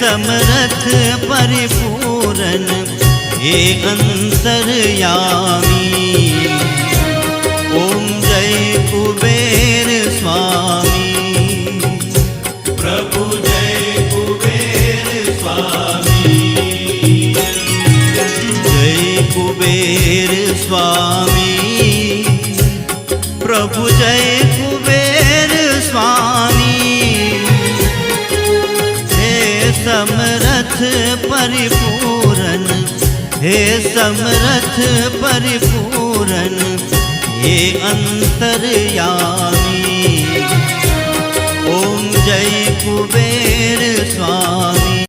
समरथ परिपूरन हे अंतर्यामी। ओम जय कुबेर स्वामी। प्रभु जय कुबेर स्वामी। जय कुबेर स्वामी। प्रभु जय कुबेर स्वामी। हे समरथ परिपूरन हे समरथ परिपूरन हे अंतर्यामी। ओम जय कुबेर स्वामी।